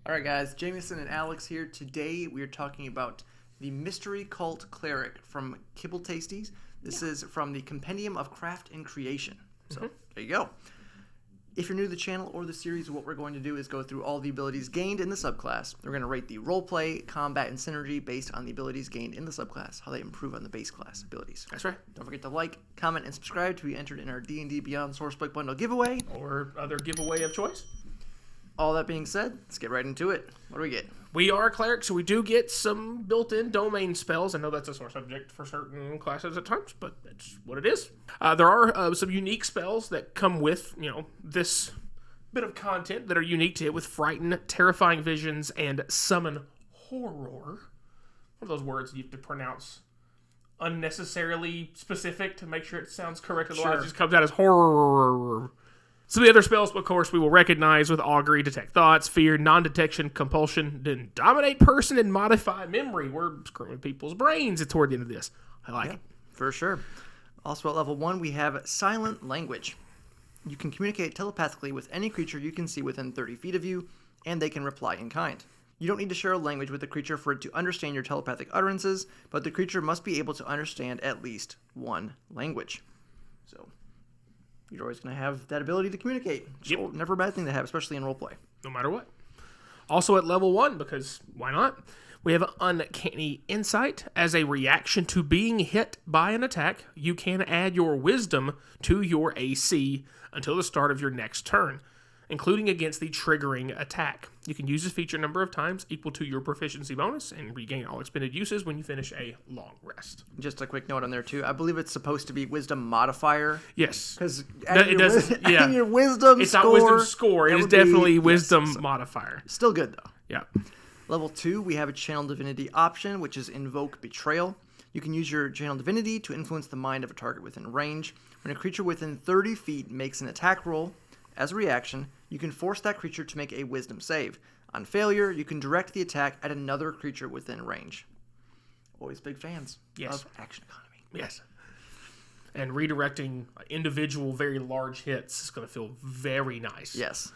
Alright guys, Jameson and Alex here. Today we are talking about the Mystery Cult Cleric from KibblesTasty. This is from the Compendium of Craft and Creation. So, there you go. If you're new to the channel or the series, what we're going to do is go through all the abilities gained in the subclass. We're going to rate the roleplay, combat, and synergy based on the abilities gained in the subclass, how they improve on the base class abilities. That's right. Don't forget to like, comment, and subscribe to be entered in our D&D Beyond Sourcebook Bundle giveaway. Or other giveaway of choice. All that being said, let's get right into it. What do we get? We are a cleric, so we do get some built-in domain spells. I know that's a sore subject for certain classes at times, but that's what it is. There are some unique spells that come with, this bit of content that are unique to it, with Frighten, Terrifying Visions, and Summon Horror. One of those words you have to pronounce unnecessarily specific to make sure it sounds correct, otherwise it just comes out as horror. Some of the other spells, of course, we will recognize with Augury, Detect Thoughts, Fear, Non-Detection, Compulsion, then Dominate Person, and Modify Memory. We're screwing people's brains toward the end of this. I like it. For sure. Also at level 1, we have Silent Language. You can communicate telepathically with any creature you can see within 30 feet of you, and they can reply in kind. You don't need to share a language with the creature for it to understand your telepathic utterances, but the creature must be able to understand at least one language. So you're always going to have that ability to communicate. So never a bad thing to have, especially in roleplay. No matter what. Also at level 1, because why not? We have Uncanny Insight. As a reaction to being hit by an attack, you can add your Wisdom to your AC until the start of your next turn, including against the triggering attack. You can use this feature a number of times equal to your proficiency bonus and regain all expended uses when you finish a long rest. Just a quick note on there too. I believe it's supposed to be Wisdom modifier. Yes. Because your Wisdom it's score. not Wisdom score. It is definitely Wisdom modifier. Still good though. Yeah. Level 2, we have a Channel Divinity option, which is Invoke Betrayal. You can use your Channel Divinity to influence the mind of a target within range. When a creature within 30 feet makes an attack roll, as a reaction, you can force that creature to make a Wisdom save. On failure, you can direct the attack at another creature within range. Always big fans of action economy. Yes. And redirecting individual very large hits is going to feel very nice. Yes.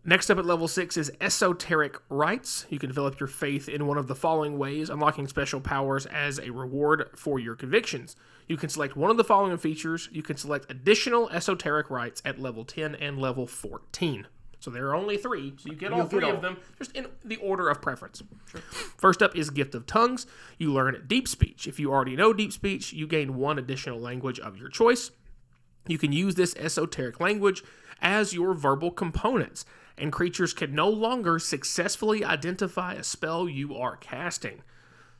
Next up at level 6 is Esoteric Rites. You can develop your faith in one of the following ways, unlocking special powers as a reward for your convictions. You can select one of the following features. You can select additional Esoteric Rites at level 10 and level 14. So there are only 3, so you get all 3 of them, just in the order of preference. Sure. First up is Gift of Tongues. You learn Deep Speech. If you already know Deep Speech, you gain 1 additional language of your choice. You can use this esoteric language as your verbal components, and creatures can no longer successfully identify a spell you are casting.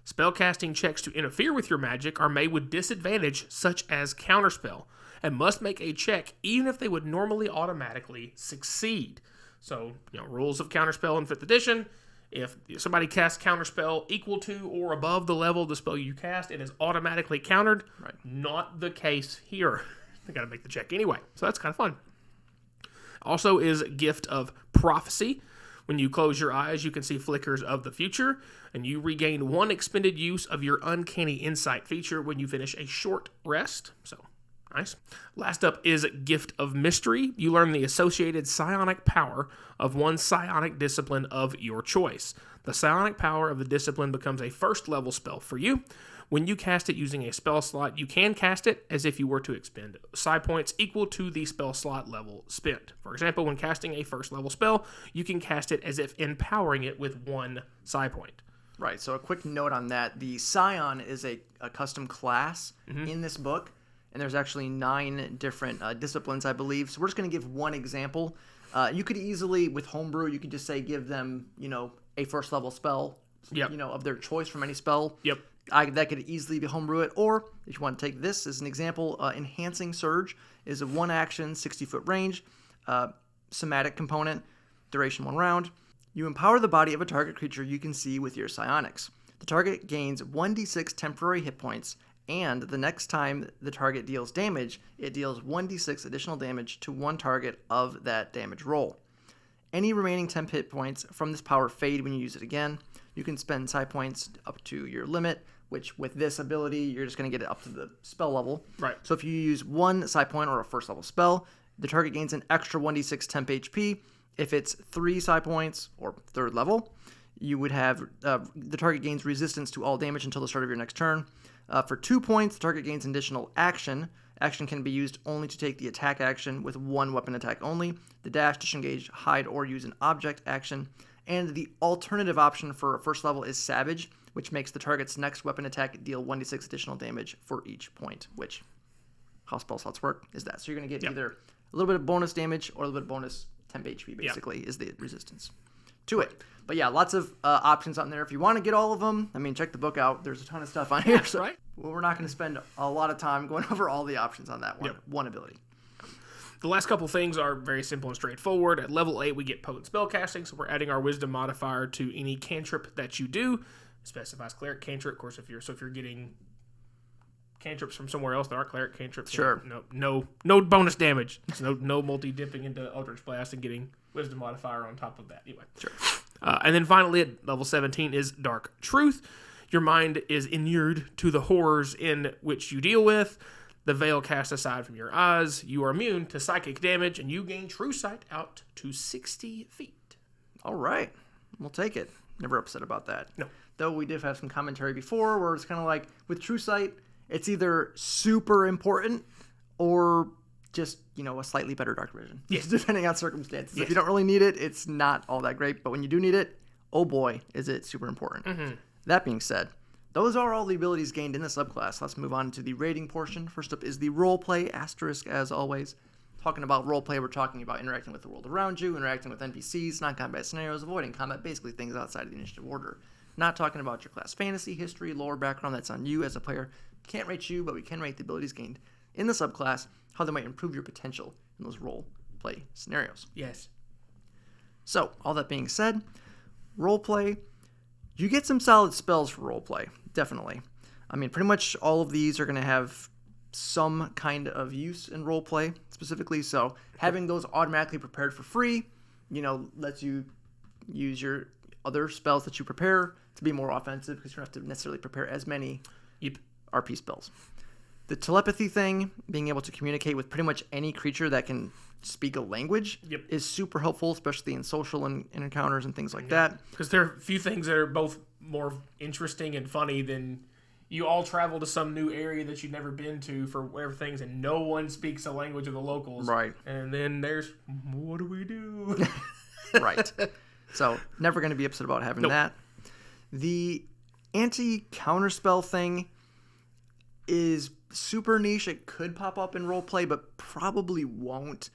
Spellcasting checks to interfere with your magic are made with disadvantage, such as Counterspell, and must make a check even if they would normally automatically succeed. So, rules of Counterspell in 5th edition. If somebody casts Counterspell equal to or above the level of the spell you cast, it is automatically countered. Right. Not the case here. They got to make the check anyway, so that's kind of fun. Also is Gift of Prophecy. When you close your eyes, you can see flickers of the future, and you regain 1 expended use of your Uncanny Insight feature when you finish a short rest. So, nice. Last up is Gift of Mystery. You learn the associated psionic power of 1 psionic discipline of your choice. The psionic power of the discipline becomes a first level spell for you. When you cast it using a spell slot, you can cast it as if you were to expend psi points equal to the spell slot level spent. For example, when casting a first level spell, you can cast it as if empowering it with 1 psi point. Right, so a quick note on that. The Scion is a custom class in this book, and there's actually 9 different disciplines, I believe. So we're just going to give one example. You could easily, with Homebrew, you could just say give them, a first level spell, of their choice from any spell. Yep. That could easily be homebrew it, or if you want to take this as an example, Enhancing Surge is a 1 action, 60-foot range, somatic component, duration 1 round. You empower the body of a target creature you can see with your psionics. The target gains 1d6 temporary hit points, and the next time the target deals damage, it deals 1d6 additional damage to 1 target of that damage roll. Any remaining temp hit points from this power fade when you use it again. You can spend psi points up to your limit, which with this ability, you're just going to get it up to the spell level. Right. So if you use 1 psi point or a first level spell, the target gains an extra 1d6 temp HP, If it's 3 psi points or 3rd level, you would have the target gains resistance to all damage until the start of your next turn. For 2 points, the target gains an additional action. Action can be used only to take the attack action with 1 weapon attack only. The dash, disengage, hide, or use an object action. And the alternative option for 1st level is Savage, which makes the target's next weapon attack deal 1d6 additional damage for each point, which, how spell slots work is that. So you're going to get either a little bit of bonus damage or a little bit of bonus temp HP, basically, is the resistance to it. But yeah, lots of options on there. If you want to get all of them, I mean, check the book out. There's a ton of stuff on here. So right. Well, we're not going to spend a lot of time going over all the options on that one ability. The last couple things are very simple and straightforward. At level 8, we get potent spellcasting, so we're adding our wisdom modifier to any cantrip that you do. It specifies cleric cantrip, of course. If you're getting cantrips from somewhere else that aren't cleric cantrips, sure, no bonus damage. So no multi-dipping into Eldritch Blast and getting wisdom modifier on top of that. Anyway, sure. And then finally, at level 17 is Dark Truth. Your mind is inured to the horrors in which you deal with. The veil cast aside from your eyes. You are immune to psychic damage, and you gain true sight out to 60 feet. All right. We'll take it. Never upset about that. No. Though we did have some commentary before where it's kind of like, with true sight, it's either super important or just, a slightly better dark vision. Yes. Depending on circumstances. Yes. If you don't really need it, it's not all that great. But when you do need it, oh boy, is it super important. Mm-hmm. That being said, those are all the abilities gained in the subclass. Let's move on to the rating portion. First up is the roleplay asterisk, as always. Talking about roleplay, we're talking about interacting with the world around you, interacting with NPCs, non-combat scenarios, avoiding combat, basically things outside of the initiative order. Not talking about your class fantasy, history, lore, background. That's on you as a player. Can't rate you, but we can rate the abilities gained in the subclass, how they might improve your potential in those roleplay scenarios. Yes. So, all that being said, roleplay, you get some solid spells for roleplay, definitely. I mean, pretty much all of these are going to have some kind of use in roleplay, specifically. So, having those automatically prepared for free, lets you use your other spells that you prepare to be more offensive because you don't have to necessarily prepare as many RP spells. The telepathy thing, being able to communicate with pretty much any creature that can speak a language, is super helpful, especially in social encounters and things like that. Because there are a few things that are both more interesting and funny than you all travel to some new area that you've never been to for whatever things, and no one speaks the language of the locals. Right. And then there's, what do we do? Right. So, never going to be upset about having that. The anti-counterspell thing is super niche. It could pop up in roleplay, but probably won't.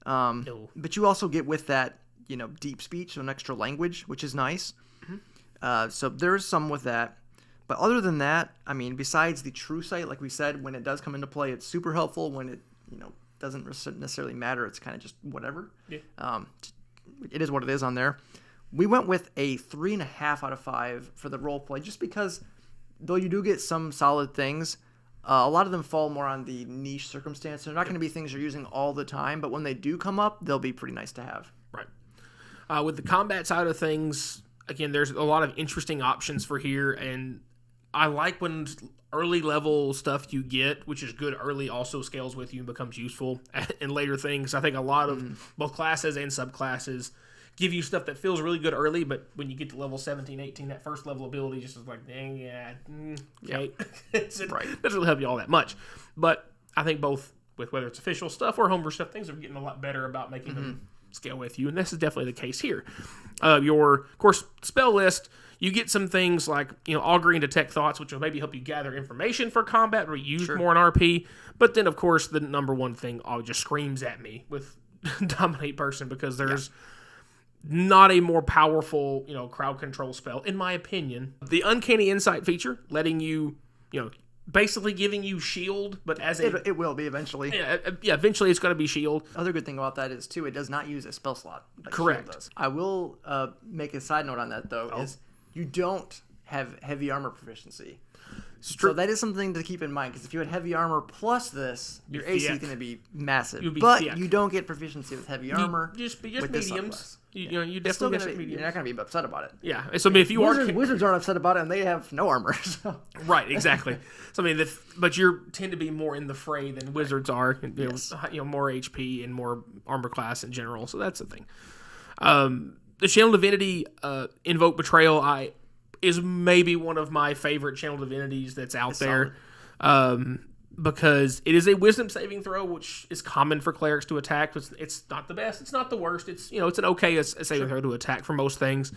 No. But you also get with that, deep speech, so an extra language, which is nice. Mm-hmm. So there's some with that. But other than that, I mean, besides the true sight, like we said, when it does come into play, it's super helpful. When it, doesn't necessarily matter, it's kind of just whatever. Yeah. It is what it is on there. We went with a 3.5 out of 5 for the roleplay, just because though you do get some solid things, a lot of them fall more on the niche circumstance. They're not going to be things you're using all the time, but when they do come up, they'll be pretty nice to have. Right. With the combat side of things, again, there's a lot of interesting options for here, and I like when early level stuff you get, which is good early, also scales with you and becomes useful in later things. I think a lot of both classes and subclasses give you stuff that feels really good early, but when you get to level 17, 18, that first level ability just is like, dang, okay. It doesn't really help you all that much. But I think both with whether it's official stuff or homebrew stuff, things are getting a lot better about making them scale with you, and this is definitely the case here. Your, of course, spell list, you get some things like, augury and detect thoughts, which will maybe help you gather information for combat or use more in RP. But then, of course, the number one thing just screams at me with Dominate Person, because there's not a more powerful, crowd control spell, in my opinion. The Uncanny Insight feature, letting you, basically giving you shield, but as it will be eventually. Yeah, eventually it's going to be shield. Other good thing about that is, too, it does not use a spell slot. Like Correct. Shield does. I will make a side note on that, though, is you don't have heavy armor proficiency. So that is something to keep in mind, because if you had heavy armor plus this, your AC is going to be massive. But you don't get proficiency with heavy armor. Just mediums. You still definitely get mediums. You're not going to be upset about it. Yeah. So if you Wizards aren't upset about it, and they have no armor. So. Right. Exactly. So but you tend to be more in the fray than wizards are. More HP and more armor class in general. So that's the thing. The Channel Divinity Invoke Betrayal is maybe one of my favorite Channel Divinities that's out there. Because it is a wisdom saving throw, which is common for clerics to attack. It's not the best. It's not the worst. It's it's an okay saving throw to attack for most things.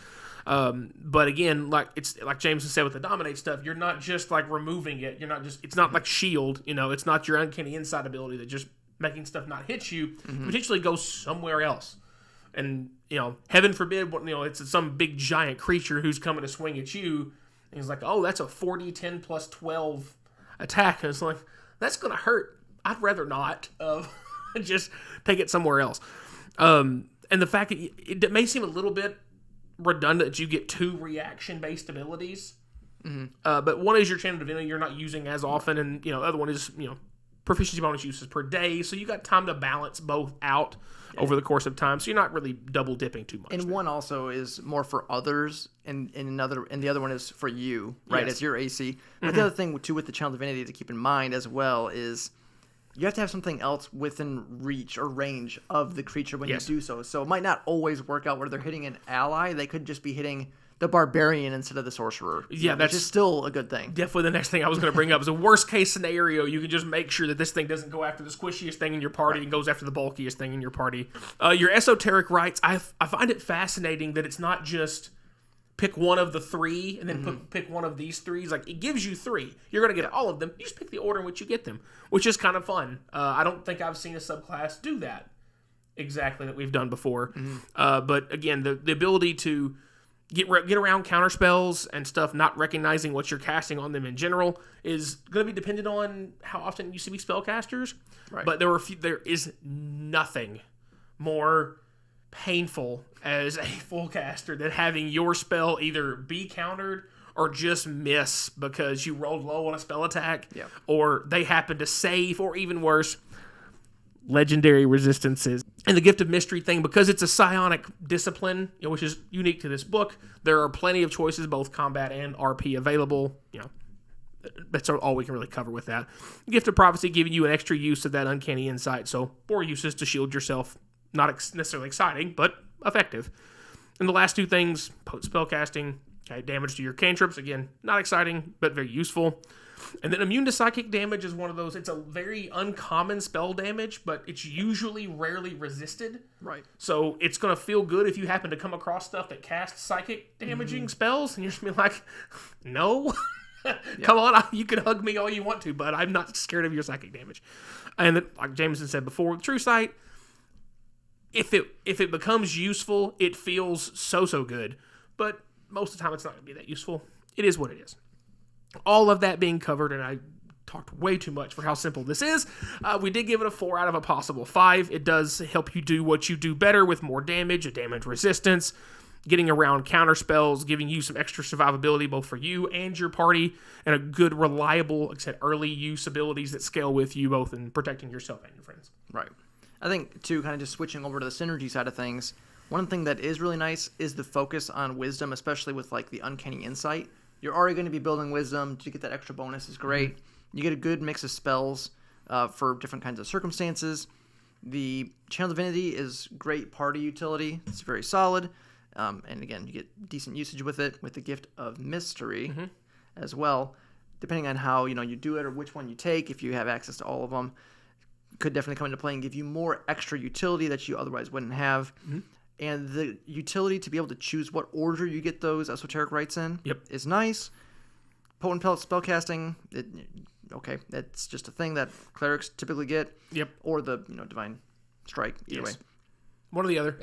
But again, like Jameson said with the dominate stuff, you're not just like removing it. It's not like shield. It's not your uncanny insight ability that just making stuff not hit you, potentially goes somewhere else. And heaven forbid, it's some big giant creature who's coming to swing at you. And he's like, oh, that's a 40, 10 plus 12 attack. And it's like, that's going to hurt. I'd rather not. Just take it somewhere else. And the fact that it may seem a little bit redundant that you get 2 reaction-based abilities. But one is your Channel Divinity you're not using as often, and the other one is proficiency bonus uses per day. So you got time to balance both out over the course of time. So you're not really double dipping too much. And there. One also is more for others, and the other one is for you, right? Yes. It's your AC. But the other thing too with the Channel Divinity to keep in mind as well is you have to have something else within reach or range of the creature when you do so. So it might not always work out where they're hitting an ally. They could just be hitting the barbarian instead of the sorcerer. Yeah, which is still a good thing. Definitely the next thing I was going to bring up is a worst case scenario. You can just make sure that this thing doesn't go after the squishiest thing in your party and goes after the bulkiest thing in your party. Your esoteric rites, I find it fascinating that it's not just pick one of the 3 and then pick one of these 3s. Like, it gives you 3. You're going to get all of them. You just pick the order in which you get them, which is kind of fun. I don't think I've seen a subclass do that exactly that we've done before. But again, the ability to get around counter spells and stuff, not recognizing what you're casting on them in general, is going to be dependent on how often you see spellcasters. Right. But there is nothing more painful as a full caster than having your spell either be countered or just miss because you rolled low on a spell attack, or they happen to save, or even worse, legendary resistances. And the Gift of Mystery thing, because it's a psionic discipline, which is unique to this book, there are plenty of choices, both combat and RP available. That's all we can really cover with that. Gift of Prophecy giving you an extra use of that uncanny insight, so 4 uses to shield yourself. Not necessarily exciting, but effective. And the last 2 things, potent spellcasting, damage to your cantrips, again, not exciting, but very useful. And then immune to psychic damage is one of those. It's a very uncommon spell damage, but it's usually rarely resisted. Right. So it's going to feel good if you happen to come across stuff that casts psychic damaging spells, and you're just be like, no. Come on, you can hug me all you want to, but I'm not scared of your psychic damage. And then, like Jameson said before, True Sight, if it becomes useful, it feels so good. But most of the time, it's not going to be that useful. It is what it is. All of that being covered, and I talked way too much for how simple this is. We did give it a 4 out of a possible 5. It does help you do what you do better with more damage, a damage resistance, getting around counter spells, giving you some extra survivability both for you and your party, and a good, reliable, like I said, early use abilities that scale with you both in protecting yourself and your friends. Right. I think, too, kind of just switching over to the synergy side of things, one thing that is really nice is the focus on wisdom, especially with like the uncanny insight. You're already going to be building wisdom. To get that extra bonus is great. You get a good mix of spells for different kinds of circumstances. The Channel Divinity is great party utility. It's very solid. And again, you get decent usage with it, with the Gift of Mystery as well. Depending on how you do it or which one you take, if you have access to all of them, could definitely come into play and give you more extra utility that you otherwise wouldn't have. And the utility to be able to choose what order you get those esoteric rites in is nice. Potent spellcasting, that's just a thing that clerics typically get. Or the divine strike, either way. One or the other.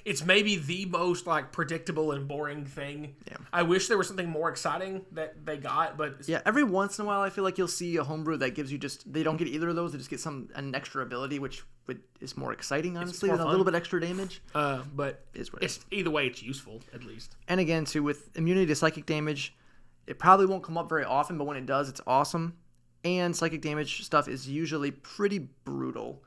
It's maybe the most like predictable and boring thing. I wish there was something more exciting that they got, but every once in a while I feel like you'll see a homebrew that gives you they don't get either of those, they just get an extra ability, which is more exciting, honestly, than a little bit extra damage. But either way, it's useful at least. And again, too, with immunity to psychic damage, it probably won't come up very often, but when it does, it's awesome. And psychic damage stuff is usually pretty brutal.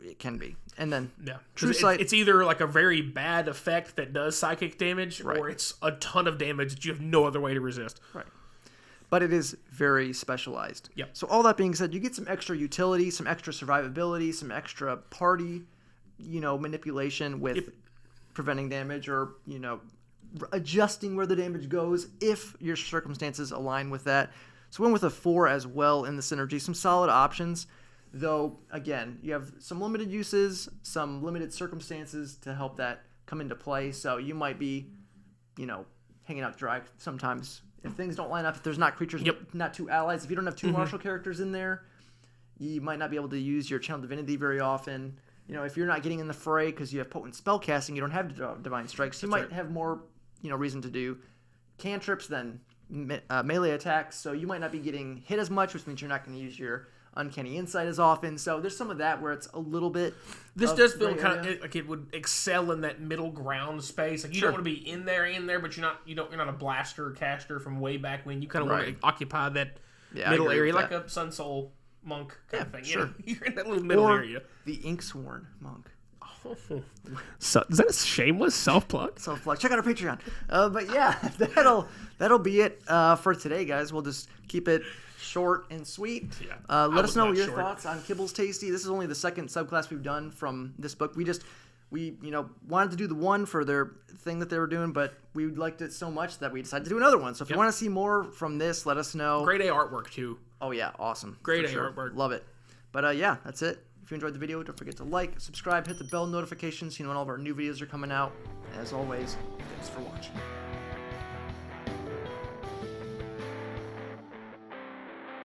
It can be. And then True Sight, it's either like a very bad effect that does psychic damage, or it's a ton of damage that you have no other way to resist. Right. But it is very specialized. So all that being said, you get some extra utility, some extra survivability, some extra party, manipulation with preventing damage or, adjusting where the damage goes if your circumstances align with that. So went with a 4 as well in the synergy. Some solid options, though, again, you have some limited uses, some limited circumstances to help that come into play. So you might be, hanging out to dry sometimes. If things don't line up, if there's not creatures, not 2 allies, if you don't have 2 martial characters in there, you might not be able to use your Channel Divinity very often. If you're not getting in the fray because you have potent spell casting, you don't have divine strikes, you might have more, reason to do cantrips than melee attacks. So you might not be getting hit as much, which means you're not going to use your Uncanny Insight as often. So there's some of that where it's a little bit. This does feel kind of like it would excel in that middle ground space. Like you don't want to be in there, but you're not a blaster caster from way back when. You kind of want to occupy that middle area, like a Sun Soul monk kind of thing. Sure. You're in that little middle area. The Inksworn monk. So, is that a shameless self-plug? Self-plug. Check out our Patreon. But yeah, that'll be it for today, guys. We'll just keep it short and sweet. Yeah, let us know your thoughts on KibblesTasty. This is only the second subclass we've done from this book. We wanted to do the one for their thing that they were doing, but we liked it so much that we decided to do another one. So if you want to see more from this, let us know. Grade A artwork too. Oh yeah, awesome. Grade A artwork. Love it. But yeah, that's it. If you enjoyed the video, don't forget to like, subscribe, hit the bell notifications so you know when all of our new videos are coming out. As always, thanks for watching.